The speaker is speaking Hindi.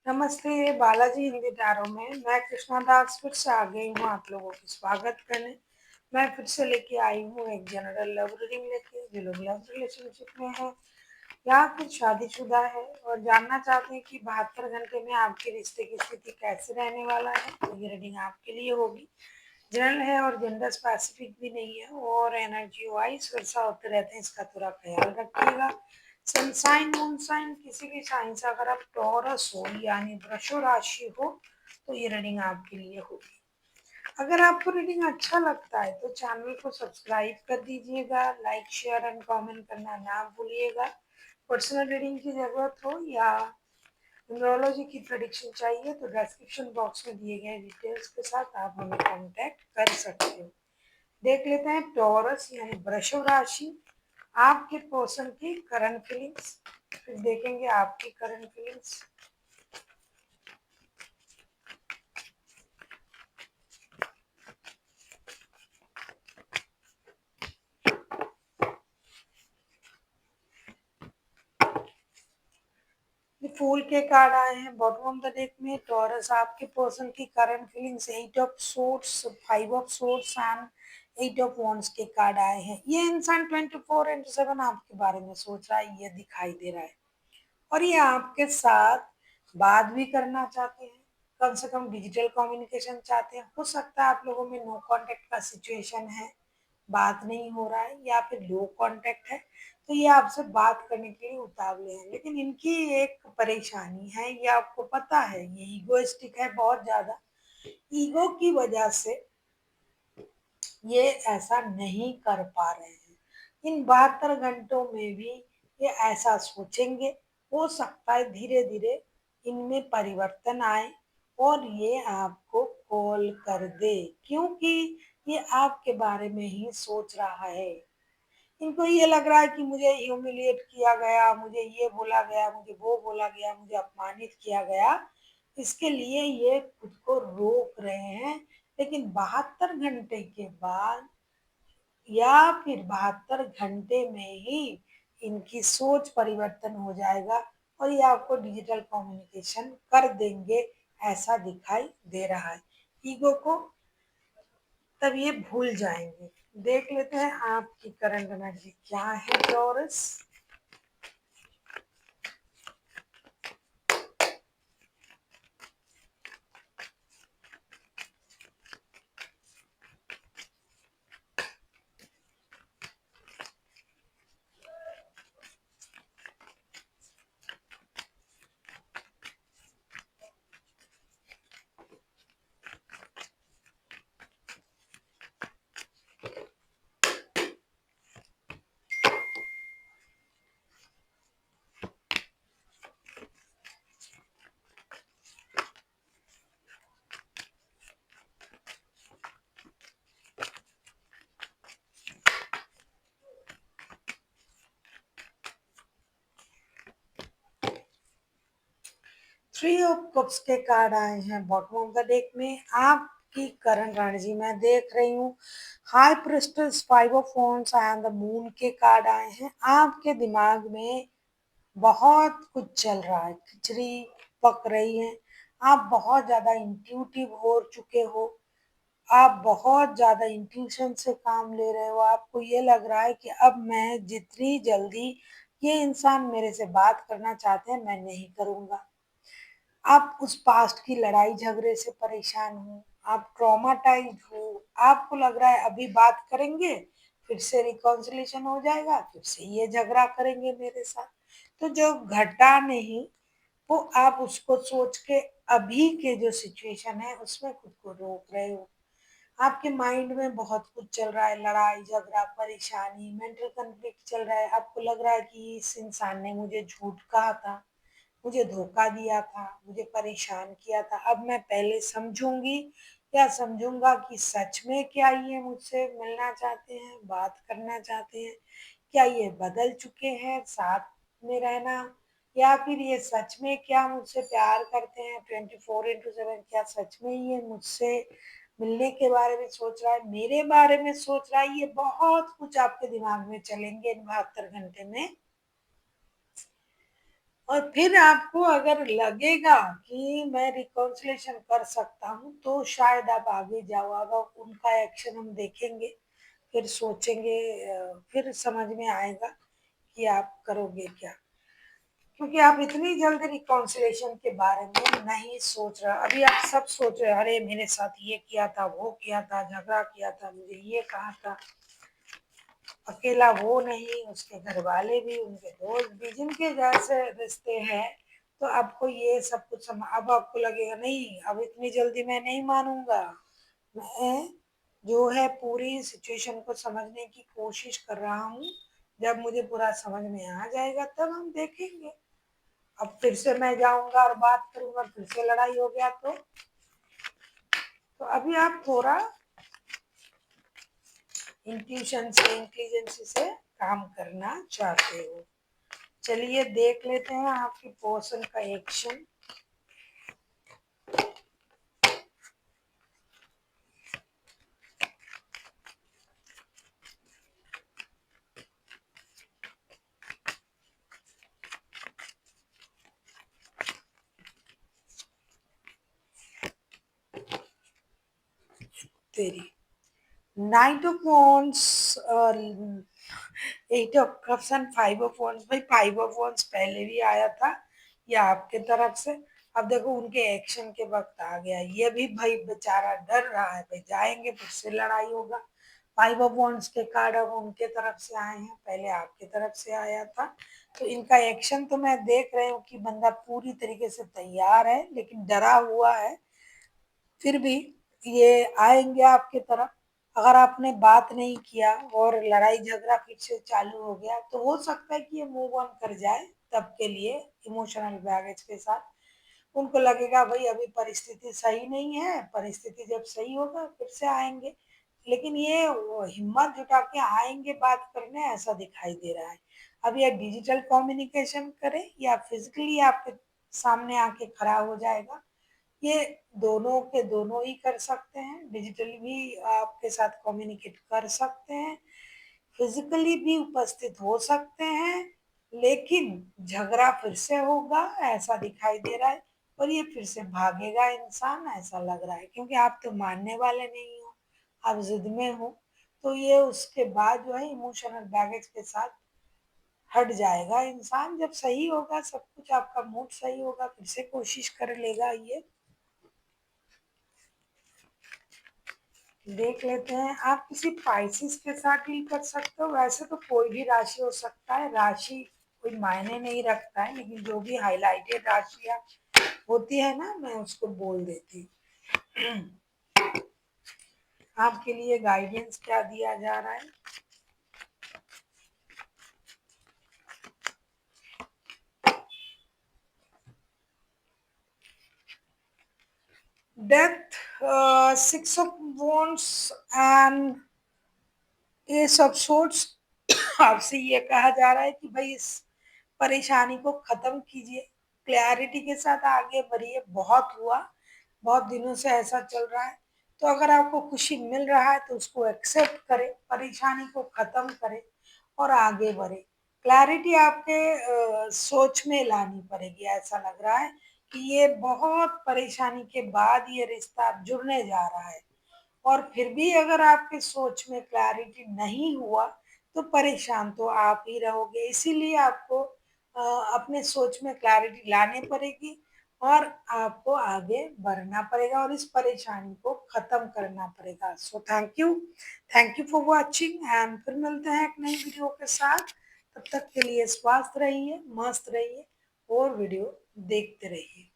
नमस्ते, बालाजी हिंदी टैरो में मैं कृष्णा दास फिर से आ गई हूँ आप लोगों की स्वागत करने। मैं फिर से लेके आई हूँ एक जनरल लव रीडिंग लेके, जो लोग लव रिलेशनशिप में है या फिर शादीशुदा है और जानना चाहते हैं कि 72 घंटे में आपके रिश्ते की स्थिति कैसे रहने वाला है, तो ये रीडिंग आपके लिए होगी। जनरल है और जेंडर स्पेसिफिक भी नहीं है और एनर्जी वाइज वर्षा होते रहते हैं, इसका थोड़ा ख्याल रखिएगा। सनसाइन मून साइन किसी भी साइन से अगर आप टॉरस हो यानी वृषभ राशि हो तो ये रीडिंग आपके लिए होगी। अगर आपको रीडिंग अच्छा लगता है तो चैनल को सब्सक्राइब कर दीजिएगा, लाइक शेयर एंड कमेंट करना ना भूलिएगा। पर्सनल रीडिंग की जरूरत हो या न्यूमरोलॉजी की प्रेडिक्शन चाहिए तो डिस्क्रिप्शन बॉक्स में दिए गए डिटेल्स के साथ आप हमें कांटेक्ट कर सकते हो। देख लेते हैं टॉरस यानी वृषभ राशि, आपके पर्सन की करंट फीलिंग्स, फिर देखेंगे आपकी करंट फीलिंग्स। ये फूल के कार्ड आए हैं बॉटम ऑफ द डेक में। टॉरस आपके पर्सन की current feelings, 8 of swords, 5 of swords and 8 of wands के कार्ड आए हैं। ये इंसान 24/7 आपके बारे में सोच रहा है, ये दिखाई दे रहा है और ये आपके साथ बात भी करना चाहते हैं, कम से कम डिजिटल कम्युनिकेशन चाहते हैं। हो सकता है आप लोगों में नो कांटेक्ट का सिचुएशन है, बात नहीं हो रहा है या फिर लो कांटेक्ट है, तो ये आपसे बात करने के लिए उतावले हैं। लेकिन इनकी एक परेशानी है, ये आपको पता है, ये ईगोइस्टिक है बहुत ज्यादा। ईगो की वजह से ये ऐसा नहीं कर पा रहे हैं। इन 72 घंटों में भी ये ऐसा सोचेंगे। हो सकता है धीरे धीरे इनमें परिवर्तन आए और ये आपको कॉल कर दे, क्योंकि ये आपके बारे में ही सोच रहा है। इनको ये लग रहा है कि मुझे ह्यूमिलिएट किया गया, मुझे ये बोला गया, मुझे वो बोला गया, मुझे अपमानित किया गया, इसके लिए ये खुद को रोक रहे हैं। लेकिन 72 घंटे के बाद या फिर 72 घंटे में ही इनकी सोच परिवर्तन हो जाएगा और ये आपको डिजिटल कम्युनिकेशन कर देंगे, ऐसा दिखाई दे रहा है। ईगो को तब ये भूल जाएंगे। देख लेते हैं आपकी करंट एनर्जी क्या है टॉरस। 3 ऑफ कप्स के कार्ड आए हैं बॉटम ऑफ द डेक में। आपकी करंट एनर्जी मैं देख रही हूँ high priests, 5 of wands and the moon के कार्ड आए हैं। आपके दिमाग में बहुत कुछ चल रहा है, खिचड़ी पक रही है। आप बहुत ज्यादा इंट्यूटिव हो चुके हो, आप बहुत ज्यादा इंट्यूशन से काम ले रहे हो। आपको ये लग रहा है कि अब मैं जितनी जल्दी ये इंसान मेरे से बात करना चाहते हैं मैं नहीं करूंगा। आप उस पास्ट की लड़ाई झगड़े से परेशान हो, आप ट्रॉमाटाइज हो। आपको लग रहा है अभी बात करेंगे फिर से रिकॉन्सिलेशन हो जाएगा, फिर से ये झगड़ा करेंगे मेरे साथ। तो जो घटा नहीं वो आप उसको सोच के अभी के जो सिचुएशन है उसमें खुद को रोक रहे हो। आपके माइंड में बहुत कुछ चल रहा है, लड़ाई झगड़ा परेशानी, मेंटल कन्फ्लिक्ट चल रहा है। आपको लग रहा है कि इस इंसान ने मुझे झूठ कहा था, मुझे धोखा दिया था, मुझे परेशान किया था। अब मैं पहले समझूंगी या समझूंगा कि सच में क्या ये मुझसे मिलना चाहते हैं, बात करना चाहते हैं, क्या ये बदल चुके हैं साथ में रहना, या फिर ये सच में क्या मुझसे प्यार करते हैं 24/7। क्या सच में ये मुझसे मिलने के बारे में सोच रहा है, मेरे बारे में सोच रहा है। ये बहुत कुछ आपके दिमाग में चलेंगे इन 72 घंटे में। और फिर आपको अगर लगेगा कि मैं रिकॉन्सिलेशन कर सकता हूँ तो शायद आप आगे जाओ। अगर उनका एक्शन हम देखेंगे, फिर सोचेंगे, फिर समझ में आएगा कि आप करोगे क्या। क्योंकि आप इतनी जल्दी रिकॉन्सिलेशन के बारे में नहीं सोच रहे। अभी आप सब सोच रहे, अरे मेरे साथ ये किया था, वो किया था, झगड़ा किया था, मुझे ये कहा था। अकेला वो नहीं, उसके घर वाले भी, उनके दोस्त भी, जिनके जैसे रिश्ते हैं। तो आपको ये सब कुछ अब आपको लगेगा नहीं, अब इतनी जल्दी मैं नहीं मानूंगा। मैं जो है पूरी सिचुएशन को समझने की कोशिश कर रहा हूँ। जब मुझे पूरा समझ में आ जाएगा तब हम देखेंगे। अब फिर से मैं जाऊंगा और बात करूंगा, फिर से लड़ाई हो गया तो अभी आप थोड़ा इंट्यूशन से, इंटेलिजेंसी से काम करना चाहते हो। चलिए देख लेते हैं आपकी पर्सन का एक्शन। तेरी knight of wands, eight of cups and five of wands. भाई फाइव ऑफ वॉन्ड्स पहले भी आया था या आपके तरफ से। अब देखो उनके एक्शन के वक्त आ गया। ये भी भाई बेचारा डर रहा है, भाई जाएंगे फिर से लड़ाई होगा। फाइव ऑफ वॉन्ड्स के कार्ड अब उनके तरफ से आए हैं, पहले आपके तरफ से आया था। तो इनका एक्शन तो मैं देख रही हूँ कि बंदा पूरी तरीके से तैयार है लेकिन डरा हुआ है। फिर भी ये आएंगे आपके तरफ। अगर आपने बात नहीं किया और लड़ाई झगड़ा फिर से चालू हो गया तो हो सकता है कि ये मूव ऑन कर जाए तब के लिए, इमोशनल बैगेज के साथ। उनको लगेगा भाई अभी परिस्थिति सही नहीं है, परिस्थिति जब सही होगा फिर से आएंगे। लेकिन ये वो हिम्मत जुटा के आएंगे बात करने, ऐसा दिखाई दे रहा है। अब ये डिजिटल कम्युनिकेशन करे या फिजिकली आपके सामने आके खड़ा हो जाएगा, ये दोनों के दोनों ही कर सकते हैं। डिजिटली भी आपके साथ कम्युनिकेट कर सकते हैं, फिजिकली भी उपस्थित हो सकते हैं। लेकिन झगड़ा फिर से होगा ऐसा दिखाई दे रहा है। और ये फिर से भागेगा इंसान ऐसा लग रहा है, क्योंकि आप तो मानने वाले नहीं हो, आप जिद में हो। तो ये उसके बाद जो है इमोशनल बैगेज के साथ हट जाएगा इंसान। जब सही होगा सब कुछ, आपका मूड सही होगा, फिर से कोशिश कर लेगा ये। देख लेते हैं। आप किसी पाइसिस के साथ डील कर सकते हो। वैसे तो कोई भी राशि हो सकता है, राशि कोई मायने नहीं रखता है, लेकिन जो भी हाईलाइटेड राशियां होती है ना, मैं उसको बोल देती हूँ। आपके लिए गाइडेंस क्या दिया जा रहा है। Death, six of wands and S of swords. आपसे ये कहा जा रहा है कि भाई इस परेशानी को खत्म कीजिए, क्लैरिटी के साथ आगे बढ़िए। बहुत हुआ, बहुत दिनों से ऐसा चल रहा है। तो अगर आपको खुशी मिल रहा है तो उसको एक्सेप्ट करें, परेशानी को खत्म करें और आगे बढ़े। क्लैरिटी आपके सोच में लानी पड़ेगी। ऐसा लग रहा है कि ये बहुत परेशानी के बाद ये रिश्ता जुड़ने जा रहा है। और फिर भी अगर आपके सोच में क्लैरिटी नहीं हुआ तो परेशान तो आप ही रहोगे। इसीलिए आपको अपने सोच में क्लैरिटी लानी पड़ेगी और आपको आगे बढ़ना पड़ेगा और इस परेशानी को खत्म करना पड़ेगा। So thank you for watching and फिर मिलते हैं एक नई वीडियो के साथ। तब तक के लिए स्वस्थ रहिए, मस्त रहिए और वीडियो देखते रहिए।